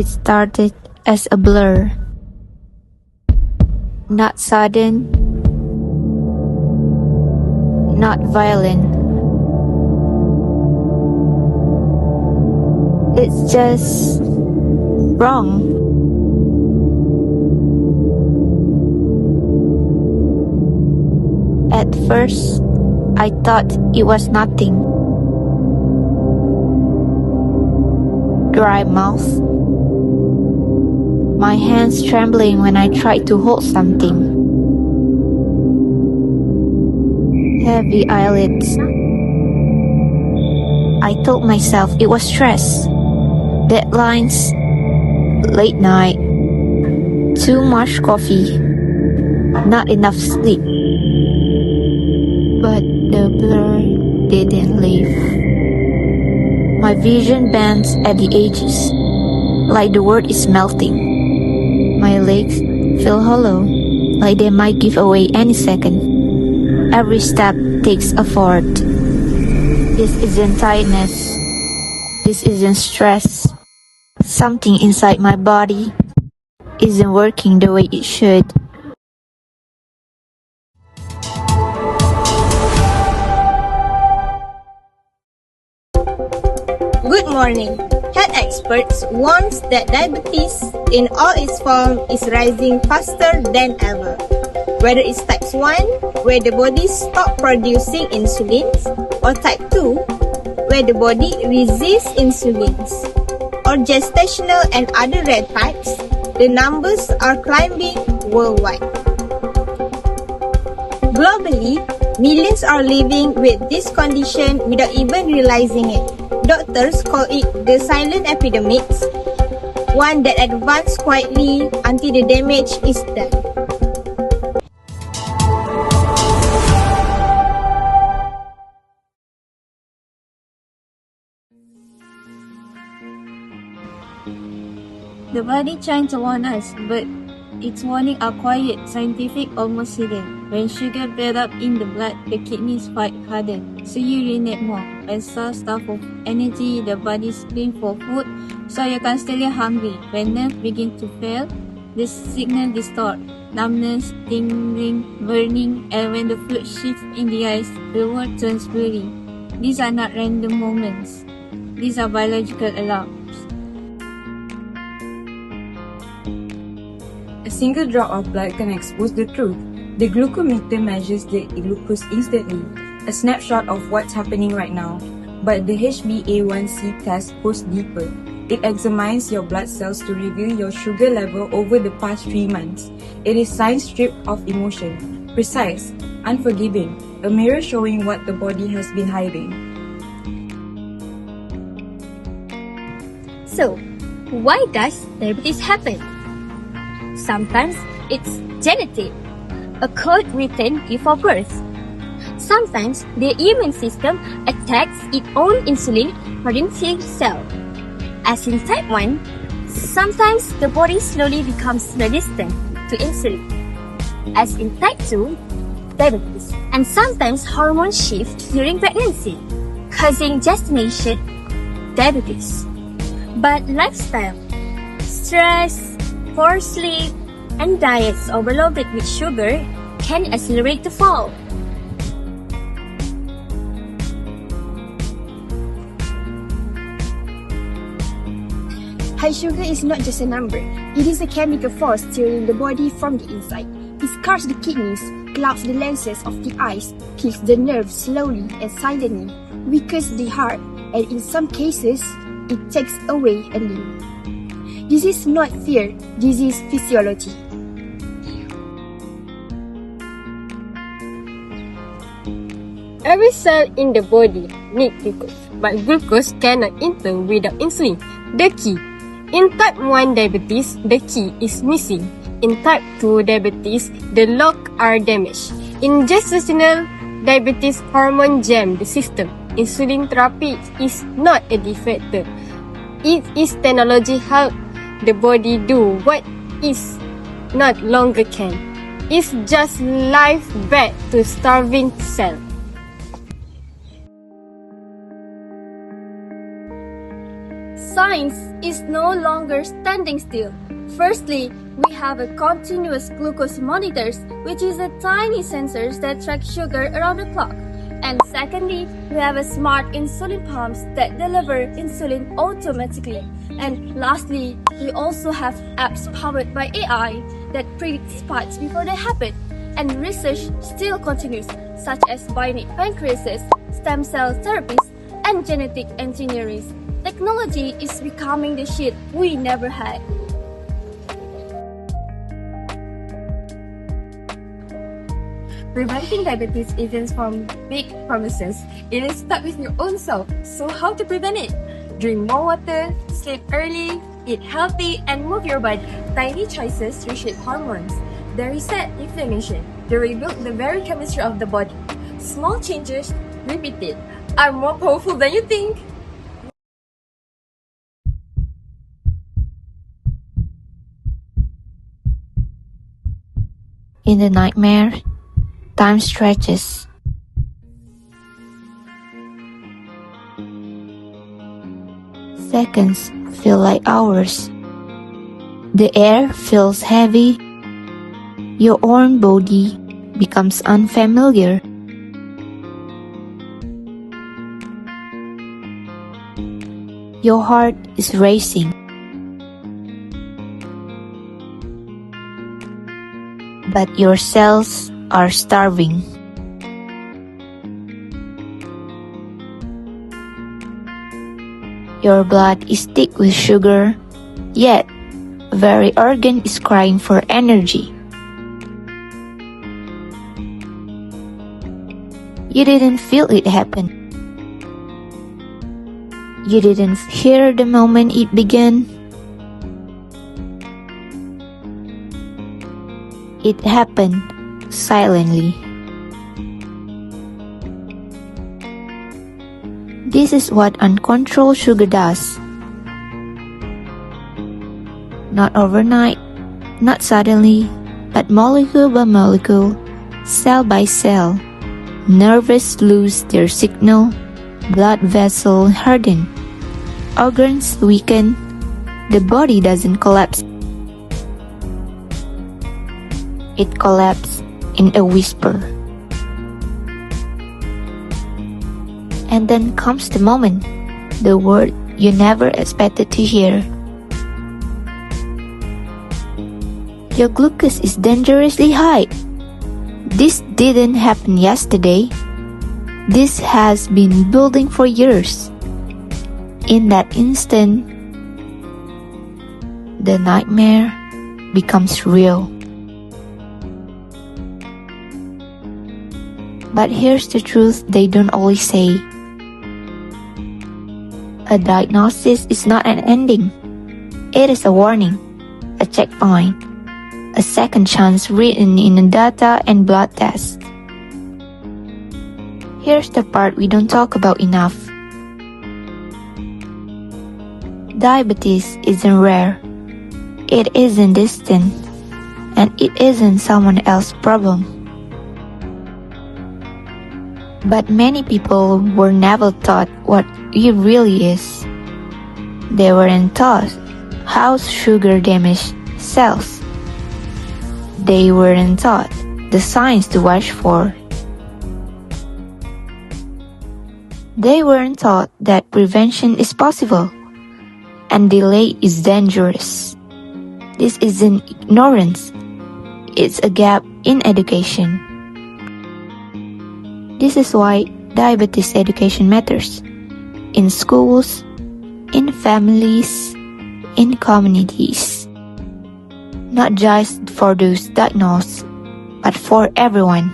It started as a blur. Not sudden, not violent. It's just wrong. At first, I thought it was nothing. Dry mouth. My hands trembling when I tried to hold something. Heavy eyelids. I told myself it was stress. Deadlines. Late night. Too much coffee. Not enough sleep. But the blur didn't leave. My vision bends at the edges, like the world is melting. My legs feel hollow, like they might give away any second. Every step takes effort. This isn't tiredness. This isn't stress. Something inside my body isn't working the way it should. Good morning. Health experts warn that diabetes in all its forms is rising faster than ever. Whether it's type 1, where the body stops producing insulin, or type 2, where the body resists insulin, or gestational and other rare types, the numbers are climbing worldwide. Globally, millions are living with this condition without even realizing it. Doctors call it the silent epidemic, one that advances quietly until the damage is done. The body trying to warn us, but its warning are quiet, scientific, almost hidden. When sugar builds up in the blood, the kidneys fight harder, so you urinate more. When cells starve of energy, the body screams for food, so you're constantly hungry. When nerves begin to fail, the signal distort, numbness, tingling, burning, and when the fluid shifts in the eyes, the world turns blurry. These are not random moments. These are biological alarms. A single drop of blood can expose the truth. The glucometer measures the glucose instantly, a snapshot of what's happening right now. But the HbA1c test goes deeper. It examines your blood cells to reveal your sugar level over the past 3 months. It is science stripped of emotion, precise, unforgiving, a mirror showing what the body has been hiding. So, why does diabetes happen? Sometimes it's genetic, a code written before birth. Sometimes the immune system attacks its own insulin-producing cell. As in type 1, sometimes the body slowly becomes resistant to insulin. As in type 2, diabetes. And sometimes hormones shift during pregnancy, causing gestation diabetes. But lifestyle, stress, poor sleep, and diets overloaded with sugar can accelerate the fall. High sugar is not just a number, it is a chemical force steering the body from the inside. It scars the kidneys, clouds the lenses of the eyes, kills the nerves slowly and silently, weakens the heart, and in some cases, it takes away a limb. This is not fear, this is physiology. Every cell in the body needs glucose, but glucose cannot enter without insulin, the key. In type 1 diabetes, the key is missing. In type 2 diabetes, the locks are damaged. In gestational diabetes, hormone jam the system. Insulin therapy is not a defector. It is technology help the body do what is not longer can. It's just life back to starving cell. Science is no longer standing still. Firstly, we have a continuous glucose monitors, which is a tiny sensors that track sugar around the clock. And secondly, we have a smart insulin pumps that deliver insulin automatically. And lastly, we also have apps powered by AI that predict spikes before they happen. And research still continues, such as bionic pancreases, stem cell therapies, and genetic engineering. Technology is becoming the shit we never had. Preventing diabetes isn't from big promises. It is start with your own self. So how to prevent it? Drink more water, sleep early, eat healthy, and move your body. Tiny choices reshape hormones. They reset inflammation. They rebuild the very chemistry of the body. Small changes, repeated, are more powerful than you think. In the nightmare, time stretches. Seconds feel like hours. The air feels heavy. Your own body becomes unfamiliar. Your heart is racing. But your cells are starving. Your blood is thick with sugar, yet every organ is crying for energy. You didn't feel it happen. You didn't hear the moment it began. It happened silently. This is what uncontrolled sugar does. Not overnight, not suddenly, but molecule by molecule, cell by cell. Nerves lose their signal, blood vessels harden, organs weaken, the body doesn't collapse. It collapses in a whisper. And then comes the moment, the word you never expected to hear. Your glucose is dangerously high. This didn't happen yesterday. This has been building for years. In that instant, the nightmare becomes real. But here's the truth they don't always say. A diagnosis is not an ending. It is a warning, a checkpoint, a second chance written in the data and blood tests. Here's the part we don't talk about enough. Diabetes isn't rare. It isn't distant. And it isn't someone else's problem. But many people were never taught what it really is. They weren't taught how sugar damages cells. They weren't taught the signs to watch for. They weren't taught that prevention is possible and delay is dangerous. This isn't ignorance. It's a gap in education. This is why diabetes education matters. In schools, in families, in communities. Not just for those diagnosed, but for everyone.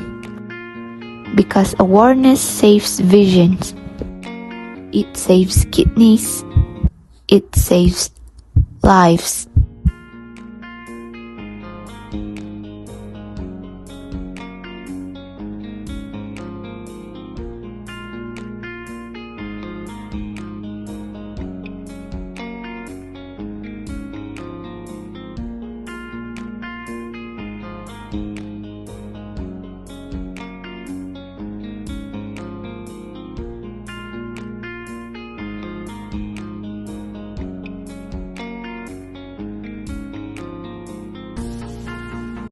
Because awareness saves visions. It saves kidneys. It saves lives.